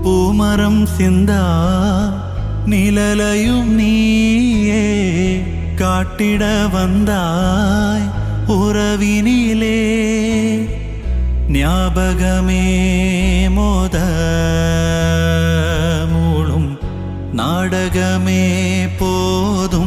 பூமரம் சிந்தா நிழலையும் நீயே காட்டிட வந்தாய் உறவினிலே. ஞாபகமே மோத மூளும் நாடகமே போதும்